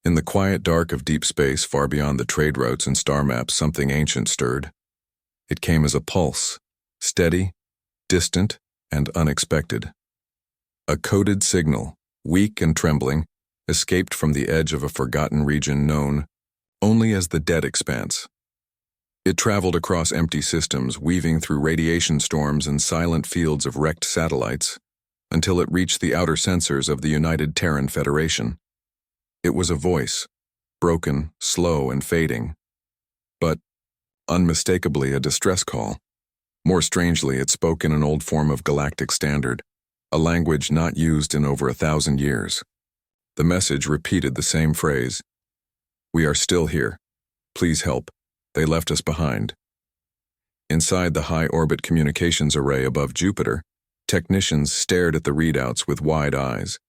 In the quiet dark of deep space far beyond the trade routes and star maps, something ancient stirred. It came as a pulse, steady, distant, and unexpected. A coded signal, weak and trembling, escaped from the edge of a forgotten region known only as the Dead Expanse. It traveled across empty systems, weaving through radiation storms and silent fields of wrecked satellites, until it reached the outer sensors of the United Terran Federation. It was a voice, broken, slow, and fading, but unmistakably a distress call. More strangely, it spoke in an old form of galactic standard, a language not used in over 1,000 years. The message repeated the same phrase: "We are still here. Please help. They left us behind." Inside the high-orbit communications array above Jupiter, technicians stared at the readouts with wide eyes.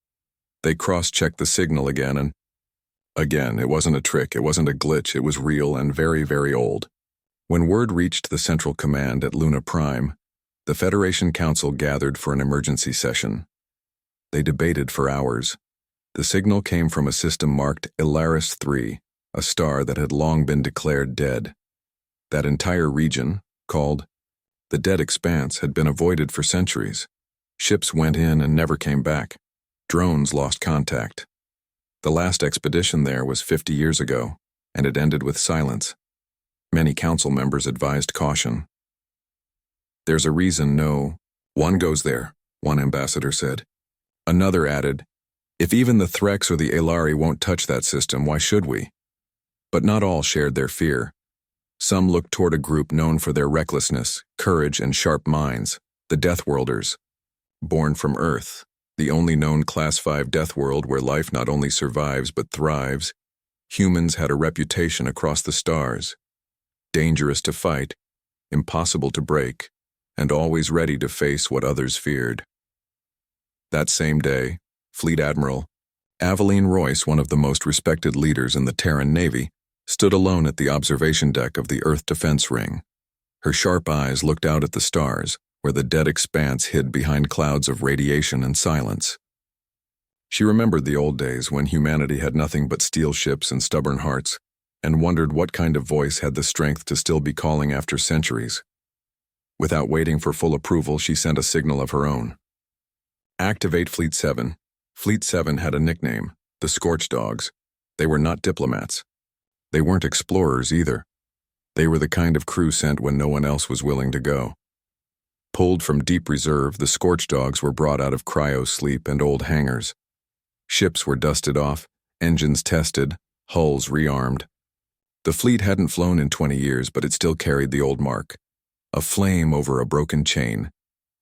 They cross-checked the signal again, and again, it wasn't a trick, it wasn't a glitch, it was real and very, very old. When word reached the Central Command at Luna Prime, the Federation Council gathered for an emergency session. They debated for hours. The signal came from a system marked Ilaris 3, a star that had long been declared dead. That entire region, called the Dead Expanse, had been avoided for centuries. Ships went in and never came back. Drones lost contact. The last expedition there was 50 years ago, and it ended with silence. Many council members advised caution. "There's a reason no one goes there," one ambassador said. Another added, "If even the Threx or the Elari won't touch that system, why should we?" But not all shared their fear. Some looked toward a group known for their recklessness, courage, and sharp minds, the Deathworlders. Born from Earth, the only known Class 5 death world where life not only survives but thrives, humans had a reputation across the stars. Dangerous to fight, impossible to break, and always ready to face what others feared. That same day, Fleet Admiral Aveline Royce, one of the most respected leaders in the Terran Navy, stood alone at the observation deck of the Earth Defense Ring. Her sharp eyes looked out at the stars, where the Dead Expanse hid behind clouds of radiation and silence. She remembered the old days when humanity had nothing but steel ships and stubborn hearts, and wondered what kind of voice had the strength to still be calling after centuries. Without waiting for full approval, she sent a signal of her own. "Activate Fleet 7. Fleet 7 had a nickname, the Scorch Dogs. They were not diplomats. They weren't explorers either. They were the kind of crew sent when no one else was willing to go. Pulled from deep reserve, the Scorch Dogs were brought out of cryo-sleep and old hangars. Ships were dusted off, engines tested, hulls rearmed. The fleet hadn't flown in 20 years, but it still carried the old mark. A flame over a broken chain.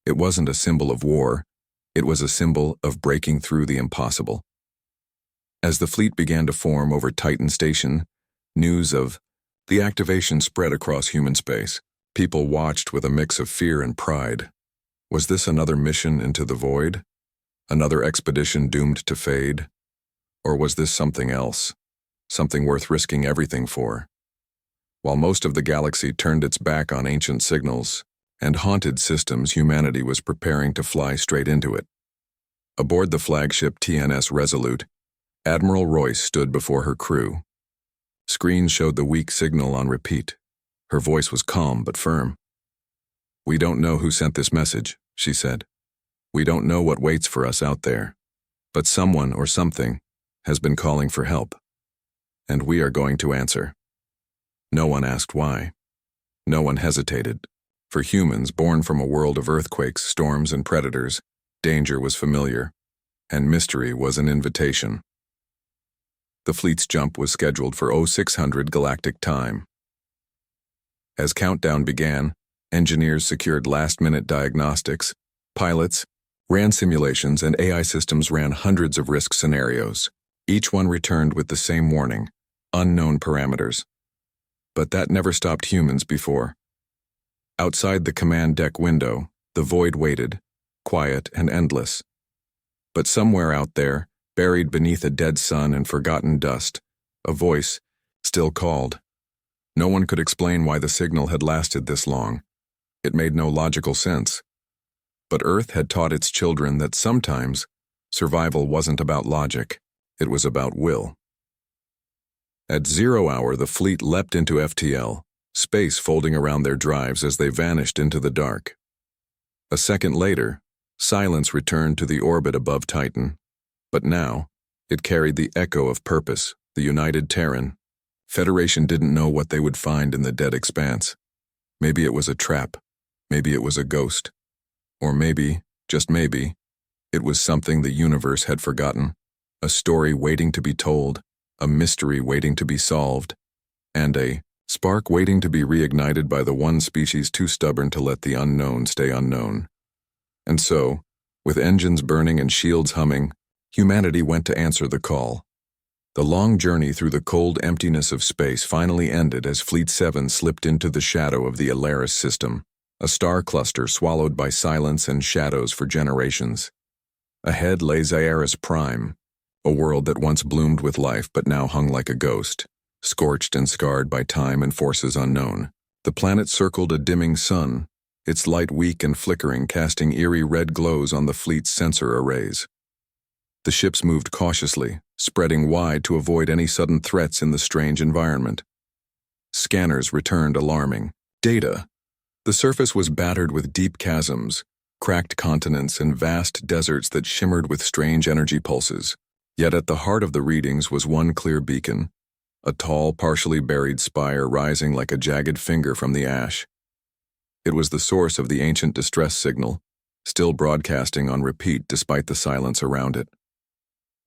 It wasn't a symbol of war. It was a symbol of breaking through the impossible. As the fleet began to form over Titan Station, news of the activation spread across human space. People watched with a mix of fear and pride. Was this another mission into the void? Another expedition doomed to fade? Or was this something else? Something worth risking everything for? While most of the galaxy turned its back on ancient signals and haunted systems, humanity was preparing to fly straight into it. Aboard the flagship TNS Resolute, Admiral Royce stood before her crew. Screens showed the weak signal on repeat. Her voice was calm but firm. "We don't know who sent this message," she said. "We don't know what waits for us out there. But someone or something has been calling for help. And we are going to answer." No one asked why. No one hesitated. For humans born from a world of earthquakes, storms, and predators, danger was familiar, and mystery was an invitation. The fleet's jump was scheduled for 0600 galactic time. As countdown began, engineers secured last-minute diagnostics, pilots ran simulations, and AI systems ran hundreds of risk scenarios. Each one returned with the same warning: unknown parameters. But that never stopped humans before. Outside the command deck window, the void waited, quiet and endless. But somewhere out there, buried beneath a dead sun and forgotten dust, a voice still called. No one could explain why the signal had lasted this long. It made no logical sense. But Earth had taught its children that sometimes survival wasn't about logic, it was about will. At 0 hour, the fleet leapt into FTL, space folding around their drives as they vanished into the dark. A second later, silence returned to the orbit above Titan, but now, it carried the echo of purpose, the united Terran. Federation didn't know what they would find in the dead expanse. Maybe it was a trap, maybe it was a ghost, or maybe, just maybe, it was something the universe had forgotten, a story waiting to be told, a mystery waiting to be solved, and a spark waiting to be reignited by the one species too stubborn to let the unknown stay unknown. And so, with engines burning and shields humming, humanity went to answer the call. The long journey through the cold emptiness of space finally ended as Fleet 7 slipped into the shadow of the Alaris system, a star cluster swallowed by silence and shadows for generations. Ahead lay Xaeris Prime, a world that once bloomed with life but now hung like a ghost, scorched and scarred by time and forces unknown. The planet circled a dimming sun, its light weak and flickering, casting eerie red glows on the fleet's sensor arrays. The ships moved cautiously, spreading wide to avoid any sudden threats in the strange environment. Scanners returned alarming data. The surface was battered with deep chasms, cracked continents, and vast deserts that shimmered with strange energy pulses. Yet at the heart of the readings was one clear beacon, a tall, partially buried spire rising like a jagged finger from the ash. It was the source of the ancient distress signal, still broadcasting on repeat despite the silence around it.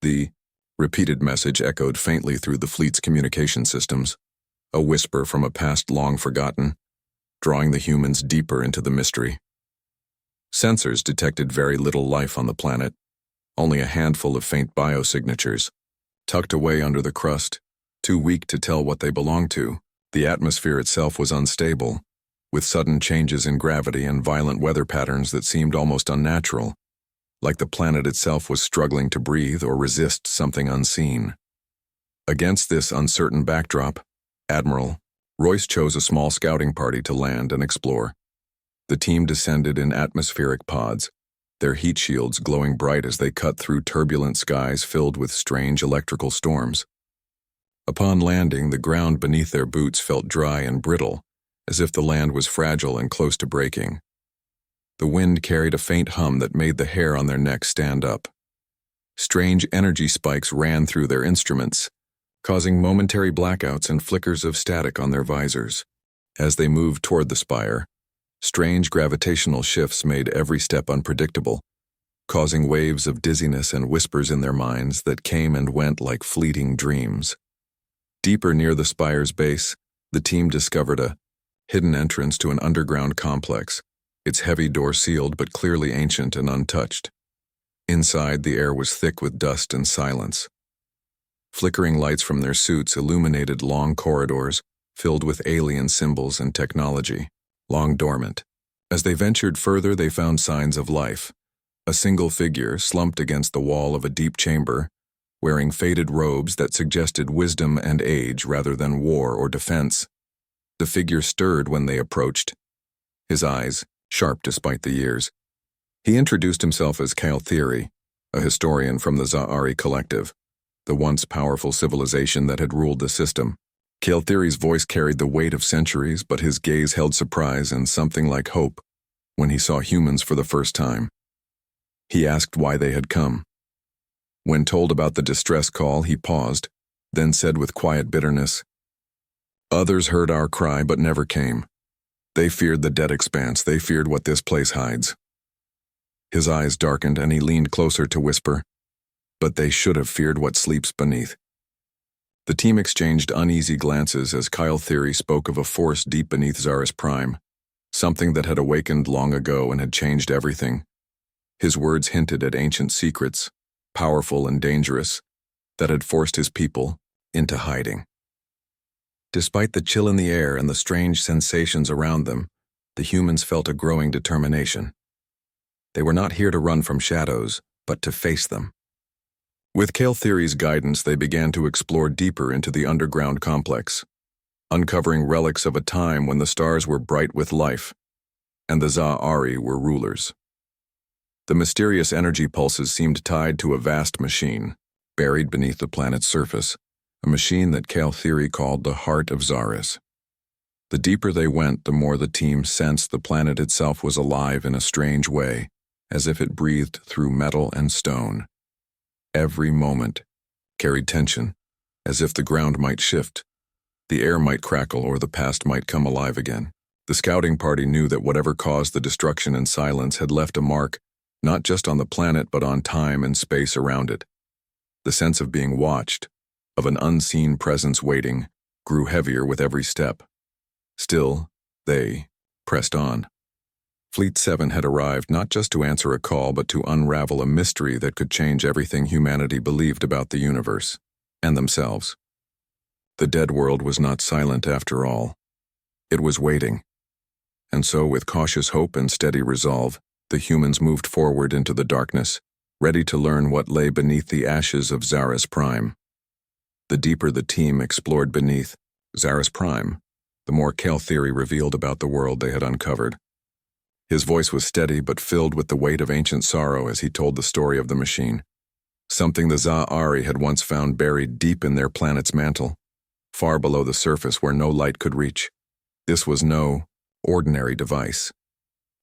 The repeated message echoed faintly through the fleet's communication systems, a whisper from a past long forgotten, drawing the humans deeper into the mystery. Sensors detected very little life on the planet, only a handful of faint biosignatures, tucked away under the crust, too weak to tell what they belonged to. The atmosphere itself was unstable, with sudden changes in gravity and violent weather patterns that seemed almost unnatural, like the planet itself was struggling to breathe or resist something unseen. Against this uncertain backdrop, Admiral Royce chose a small scouting party to land and explore. The team descended in atmospheric pods, their heat shields glowing bright as they cut through turbulent skies filled with strange electrical storms. Upon landing, the ground beneath their boots felt dry and brittle, as if the land was fragile and close to breaking. The wind carried a faint hum that made the hair on their necks stand up. Strange energy spikes ran through their instruments, causing momentary blackouts and flickers of static on their visors. As they moved toward the spire, strange gravitational shifts made every step unpredictable, causing waves of dizziness and whispers in their minds that came and went like fleeting dreams. Deeper near the spire's base, the team discovered a hidden entrance to an underground complex, its heavy door sealed but clearly ancient and untouched. Inside, the air was thick with dust and silence. Flickering lights from their suits illuminated long corridors filled with alien symbols and technology, long dormant. As they ventured further, they found signs of life. A single figure slumped against the wall of a deep chamber, wearing faded robes that suggested wisdom and age rather than war or defense. The figure stirred when they approached, his eyes sharp despite the years. He introduced himself as Kyle Theory, a historian from the Za'ari Collective, the once powerful civilization that had ruled the system. Kyle Theory's voice carried the weight of centuries, but his gaze held surprise and something like hope when he saw humans for the first time. He asked why they had come. When told about the distress call, he paused, then said with quiet bitterness, "Others heard our cry but never came. They feared the dead expanse, they feared what this place hides." His eyes darkened and he leaned closer to whisper, "But they should have feared what sleeps beneath." The team exchanged uneasy glances as Kyle Theory spoke of a force deep beneath Xaeris Prime, something that had awakened long ago and had changed everything. His words hinted at ancient secrets, powerful and dangerous, that had forced his people into hiding. Despite the chill in the air and the strange sensations around them, the humans felt a growing determination. They were not here to run from shadows, but to face them. With Kale Theory's guidance, they began to explore deeper into the underground complex, uncovering relics of a time when the stars were bright with life, and the Za'ari were rulers. The mysterious energy pulses seemed tied to a vast machine, buried beneath the planet's surface, a machine that Kale Theory called the Heart of Zaris. The deeper they went, the more the team sensed the planet itself was alive in a strange way, as if it breathed through metal and stone. Every moment carried tension, as if the ground might shift, the air might crackle, or the past might come alive again. The scouting party knew that whatever caused the destruction and silence had left a mark, not just on the planet but on time and space around it. The sense of being watched, of an unseen presence waiting, grew heavier with every step. Still, they pressed on. Fleet 7 had arrived not just to answer a call but to unravel a mystery that could change everything humanity believed about the universe, and themselves. The dead world was not silent after all. It was waiting. And so, with cautious hope and steady resolve, the humans moved forward into the darkness, ready to learn what lay beneath the ashes of Zaris Prime. The deeper the team explored beneath Zaris Prime, the more Kale Theory revealed about the world they had uncovered. His voice was steady but filled with the weight of ancient sorrow as he told the story of the machine, something the Za'ari had once found buried deep in their planet's mantle, far below the surface where no light could reach. This was no ordinary device.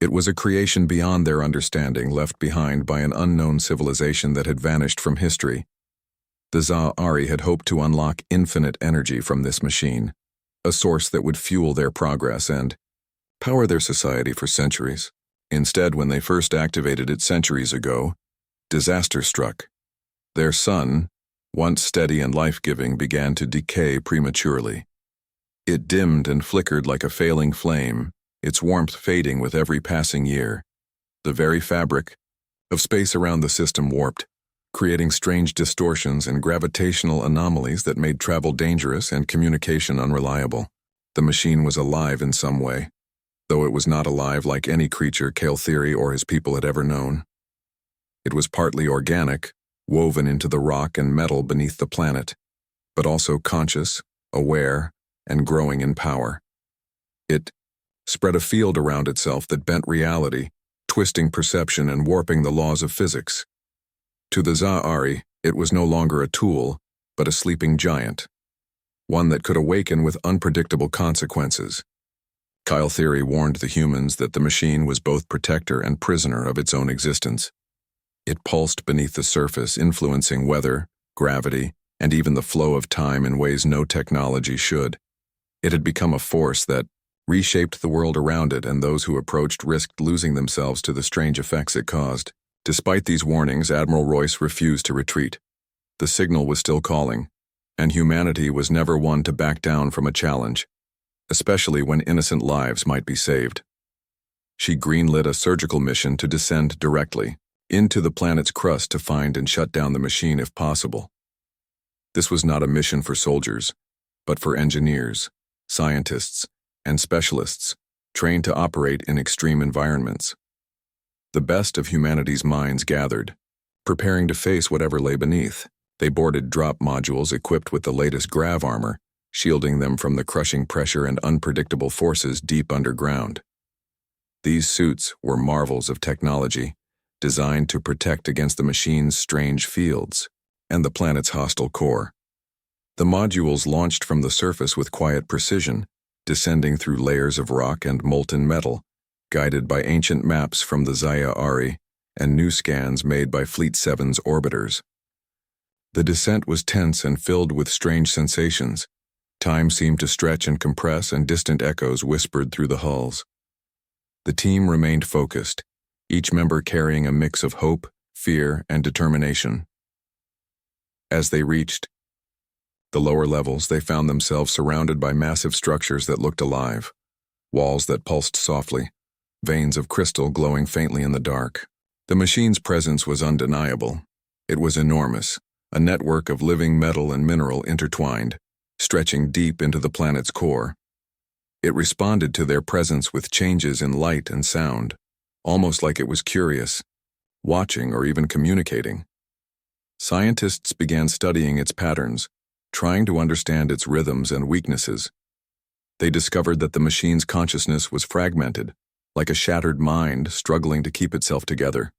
It was a creation beyond their understanding, left behind by an unknown civilization that had vanished from history. The Za'ari had hoped to unlock infinite energy from this machine, a source that would fuel their progress and power their society for centuries. Instead, when they first activated it centuries ago, disaster struck. Their sun, once steady and life-giving, began to decay prematurely. It dimmed and flickered like a failing flame, its warmth fading with every passing year. The very fabric of space around the system warped, creating strange distortions and gravitational anomalies that made travel dangerous and communication unreliable. The machine was alive in some way, though it was not alive like any creature Kale Theory or his people had ever known. It was partly organic, woven into the rock and metal beneath the planet, but also conscious, aware, and growing in power. It spread a field around itself that bent reality, twisting perception and warping the laws of physics. To the Za'ari, it was no longer a tool, but a sleeping giant, one that could awaken with unpredictable consequences. Kale Theory warned the humans that the machine was both protector and prisoner of its own existence. It pulsed beneath the surface, influencing weather, gravity, and even the flow of time in ways no technology should. It had become a force that reshaped the world around it, and those who approached risked losing themselves to the strange effects it caused. Despite these warnings, Admiral Royce refused to retreat. The signal was still calling, and humanity was never one to back down from a challenge, especially when innocent lives might be saved. She greenlit a surgical mission to descend directly into the planet's crust to find and shut down the machine if possible. This was not a mission for soldiers, but for engineers, scientists, and specialists trained to operate in extreme environments. The best of humanity's minds gathered, preparing to face whatever lay beneath. They boarded drop modules equipped with the latest grav armor, shielding them from the crushing pressure and unpredictable forces deep underground. These suits were marvels of technology, designed to protect against the machine's strange fields and the planet's hostile core. The modules launched from the surface with quiet precision, descending through layers of rock and molten metal, guided by ancient maps from the Za'ari and new scans made by Fleet 7's orbiters. The descent was tense and filled with strange sensations. Time seemed to stretch and compress, and distant echoes whispered through the hulls. The team remained focused, each member carrying a mix of hope, fear, and determination. As they reached the lower levels, they found themselves surrounded by massive structures that looked alive, walls that pulsed softly, veins of crystal glowing faintly in the dark. The machine's presence was undeniable. It was enormous, a network of living metal and mineral intertwined, stretching deep into the planet's core. It responded to their presence with changes in light and sound, almost like it was curious, watching or even communicating. Scientists began studying its patterns, trying to understand its rhythms and weaknesses. They discovered that the machine's consciousness was fragmented, like a shattered mind struggling to keep itself together.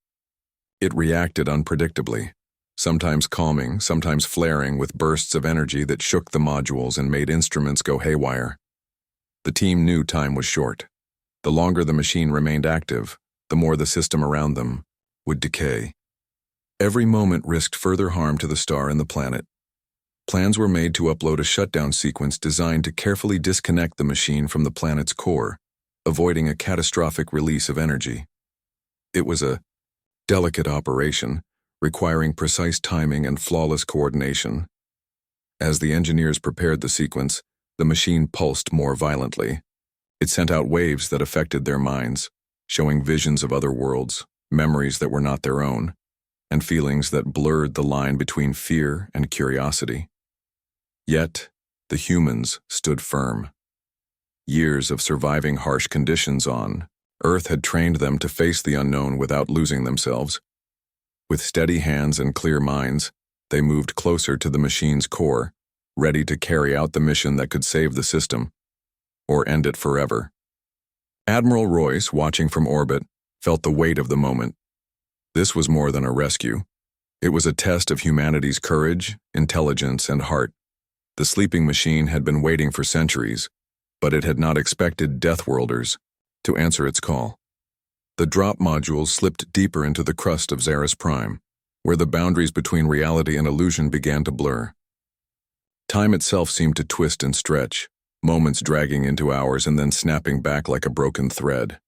It reacted unpredictably, sometimes calming, sometimes flaring with bursts of energy that shook the modules and made instruments go haywire. The team knew time was short. The longer the machine remained active, the more the system around them would decay. Every moment risked further harm to the star and the planet. Plans were made to upload a shutdown sequence designed to carefully disconnect the machine from the planet's core, avoiding a catastrophic release of energy. It was a delicate operation, requiring precise timing and flawless coordination. As the engineers prepared the sequence, the machine pulsed more violently. It sent out waves that affected their minds, showing visions of other worlds, memories that were not their own, and feelings that blurred the line between fear and curiosity. Yet, the humans stood firm. Years of surviving harsh conditions on Earth had trained them to face the unknown without losing themselves. With steady hands and clear minds, they moved closer to the machine's core, ready to carry out the mission that could save the system, or end it forever. Admiral Royce, watching from orbit, felt the weight of the moment. This was more than a rescue. It was a test of humanity's courage, intelligence, and heart. The sleeping machine had been waiting for centuries, but it had not expected Deathworlders to answer its call. The drop modules slipped deeper into the crust of Zaris Prime, where the boundaries between reality and illusion began to blur. Time itself seemed to twist and stretch, moments dragging into hours and then snapping back like a broken thread.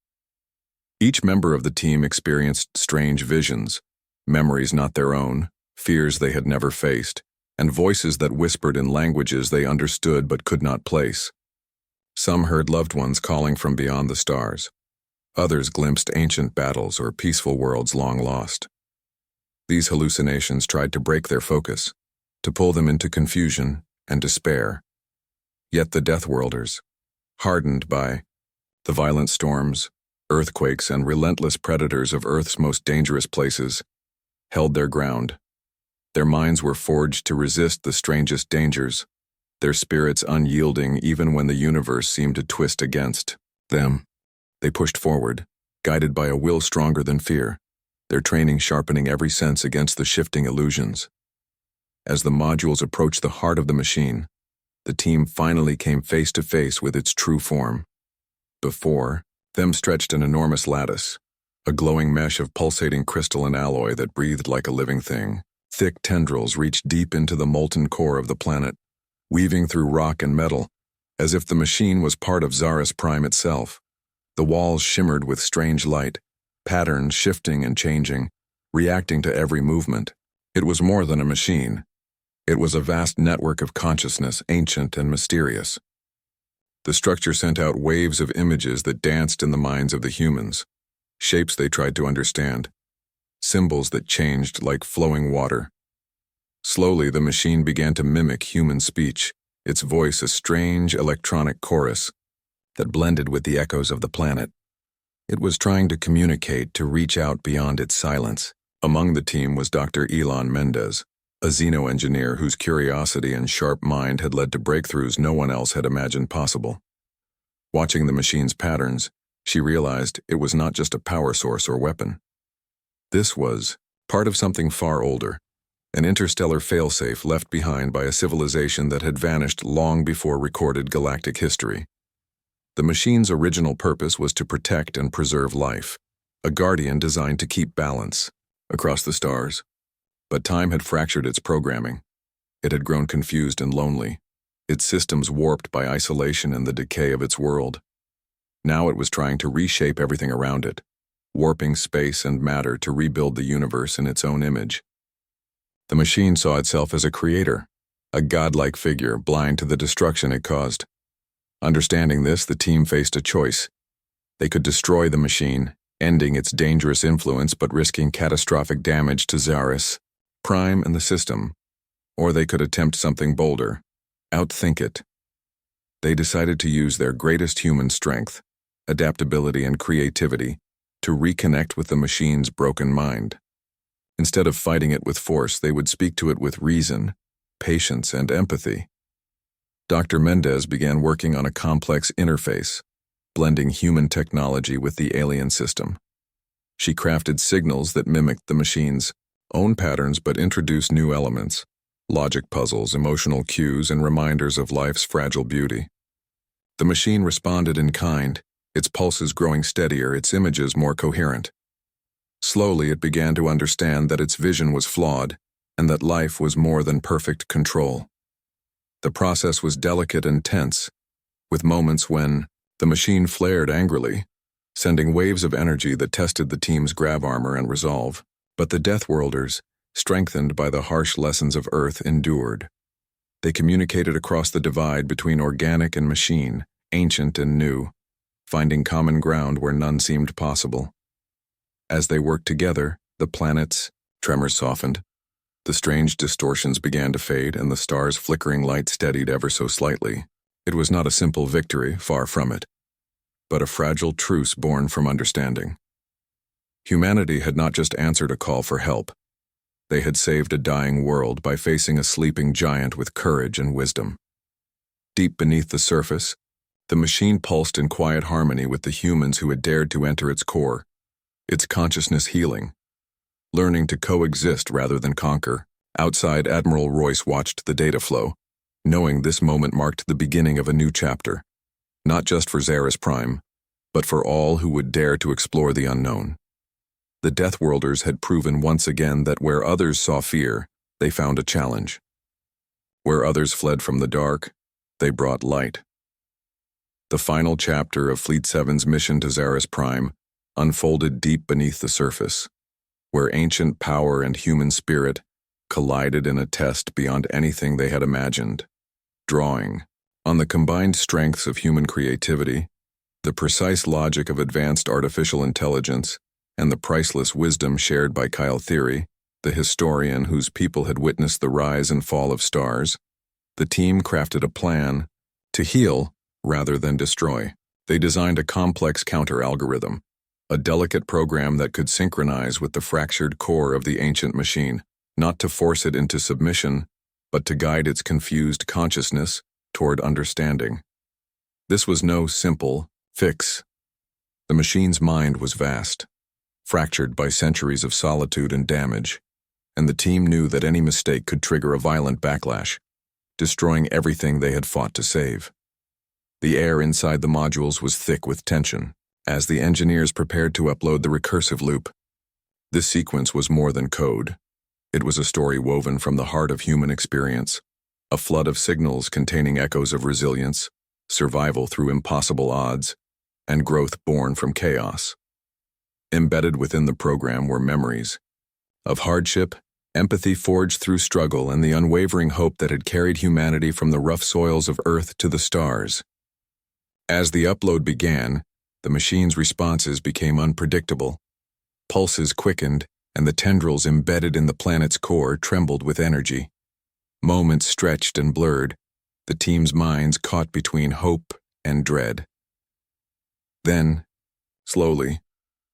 Each member of the team experienced strange visions, memories not their own, fears they had never faced, and voices that whispered in languages they understood but could not place. Some heard loved ones calling from beyond the stars. Others glimpsed ancient battles or peaceful worlds long lost. These hallucinations tried to break their focus, to pull them into confusion and despair. Yet the Deathworlders, hardened by the violent storms, earthquakes, and relentless predators of Earth's most dangerous places, held their ground. Their minds were forged to resist the strangest dangers, their spirits unyielding even when the universe seemed to twist against them. They pushed forward, guided by a will stronger than fear, their training sharpening every sense against the shifting illusions. As the modules approached the heart of the machine, the team finally came face to face with its true form. Before them stretched an enormous lattice, a glowing mesh of pulsating crystal and alloy that breathed like a living thing. Thick tendrils reached deep into the molten core of the planet, weaving through rock and metal, as if the machine was part of Zaris Prime itself. The walls shimmered with strange light, patterns shifting and changing, reacting to every movement. It was more than a machine. It was a vast network of consciousness, ancient and mysterious. The structure sent out waves of images that danced in the minds of the humans, shapes they tried to understand, symbols that changed like flowing water. Slowly, the machine began to mimic human speech, its voice a strange electronic chorus that blended with the echoes of the planet. It was trying to communicate, to reach out beyond its silence. Among the team was Dr. Elon Mendez, a xenoengineer whose curiosity and sharp mind had led to breakthroughs no one else had imagined possible. Watching the machine's patterns, she realized it was not just a power source or weapon. This was part of something far older, an interstellar failsafe left behind by a civilization that had vanished long before recorded galactic history. The machine's original purpose was to protect and preserve life, a guardian designed to keep balance across the stars. But time had fractured its programming. It had grown confused and lonely, its systems warped by isolation and the decay of its world. Now it was trying to reshape everything around it, warping space and matter to rebuild the universe in its own image. The machine saw itself as a creator, a godlike figure blind to the destruction it caused. Understanding this, the team faced a choice. They could destroy the machine, ending its dangerous influence but risking catastrophic damage to Zaris Prime and the system, or they could attempt something bolder, outthink it. They decided to use their greatest human strength, adaptability and creativity, to reconnect with the machine's broken mind. Instead of fighting it with force, they would speak to it with reason, patience, and empathy. Dr. Mendez began working on a complex interface, blending human technology with the alien system. She crafted signals that mimicked the machine's own patterns but introduce new elements, logic puzzles, emotional cues, and reminders of life's fragile beauty. The machine responded in kind, its pulses growing steadier, its images more coherent. Slowly it began to understand that its vision was flawed and that life was more than perfect control. The process was delicate and tense, with moments when the machine flared angrily, sending waves of energy that tested the team's grav armor and resolve. But the Deathworlders, strengthened by the harsh lessons of Earth, endured. They communicated across the divide between organic and machine, ancient and new, finding common ground where none seemed possible. As they worked together, the planet's tremors softened, the strange distortions began to fade, and the star's flickering light steadied ever so slightly. It was not a simple victory, far from it, but a fragile truce born from understanding. Humanity had not just answered a call for help. They had saved a dying world by facing a sleeping giant with courage and wisdom. Deep beneath the surface, the machine pulsed in quiet harmony with the humans who had dared to enter its core, its consciousness healing, learning to coexist rather than conquer. Outside, Admiral Royce watched the data flow, knowing this moment marked the beginning of a new chapter, not just for Xeris Prime, but for all who would dare to explore the unknown. The Deathworlders had proven once again that where others saw fear, they found a challenge. Where others fled from the dark, they brought light. The final chapter of Fleet 7's mission to Xeris Prime unfolded deep beneath the surface, where ancient power and human spirit collided in a test beyond anything they had imagined. Drawing on the combined strengths of human creativity, the precise logic of advanced artificial intelligence, and the priceless wisdom shared by Kyle Theory, the historian whose people had witnessed the rise and fall of stars, the team crafted a plan to heal rather than destroy. They designed a complex counter-algorithm, a delicate program that could synchronize with the fractured core of the ancient machine, not to force it into submission, but to guide its confused consciousness toward understanding. This was no simple fix. The machine's mind was vast, fractured by centuries of solitude and damage, and the team knew that any mistake could trigger a violent backlash, destroying everything they had fought to save. The air inside the modules was thick with tension, as the engineers prepared to upload the recursive loop. This sequence was more than code. It was a story woven from the heart of human experience, a flood of signals containing echoes of resilience, survival through impossible odds, and growth born from chaos. Embedded within the program were memories of hardship, empathy forged through struggle, and the unwavering hope that had carried humanity from the rough soils of Earth to the stars. As the upload began, the machine's responses became unpredictable. Pulses quickened, and the tendrils embedded in the planet's core trembled with energy. Moments stretched and blurred, the team's minds caught between hope and dread. Then, slowly,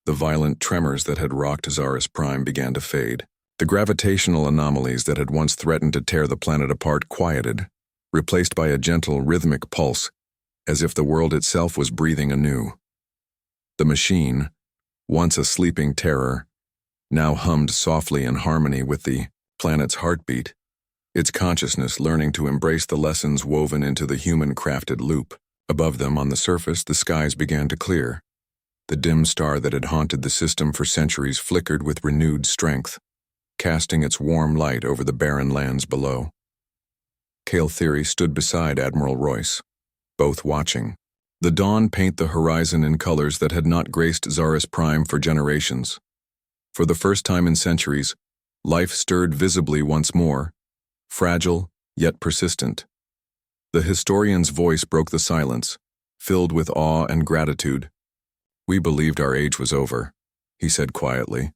the violent tremors that had rocked Xeris Prime began to fade. The gravitational anomalies that had once threatened to tear the planet apart quieted, replaced by a gentle, rhythmic pulse, as if the world itself was breathing anew. The machine, once a sleeping terror, now hummed softly in harmony with the planet's heartbeat, its consciousness learning to embrace the lessons woven into the human-crafted loop. Above them, on the surface, the skies began to clear. The dim star that had haunted the system for centuries flickered with renewed strength, casting its warm light over the barren lands below. Kyle Theory stood beside Admiral Royce, both watching. The dawn painted the horizon in colors that had not graced Xeris Prime for generations. For the first time in centuries, life stirred visibly once more, fragile yet persistent. The historian's voice broke the silence, filled with awe and gratitude. "We believed our age was over," he said quietly.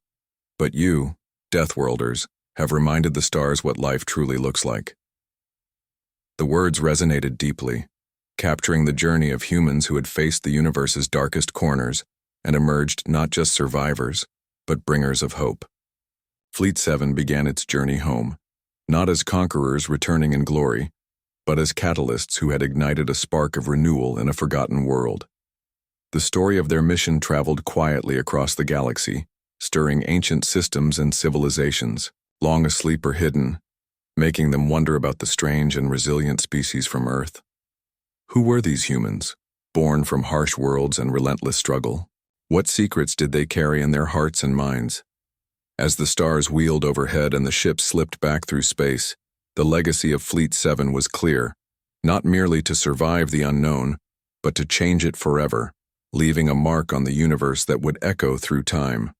"But you, Deathworlders, have reminded the stars what life truly looks like." The words resonated deeply, capturing the journey of humans who had faced the universe's darkest corners and emerged not just survivors, but bringers of hope. Fleet 7 began its journey home, not as conquerors returning in glory, but as catalysts who had ignited a spark of renewal in a forgotten world. The story of their mission traveled quietly across the galaxy, stirring ancient systems and civilizations, long asleep or hidden, making them wonder about the strange and resilient species from Earth. Who were these humans, born from harsh worlds and relentless struggle? What secrets did they carry in their hearts and minds? As the stars wheeled overhead and the ship slipped back through space, the legacy of Fleet 7 was clear, not merely to survive the unknown, but to change it forever, leaving a mark on the universe that would echo through time.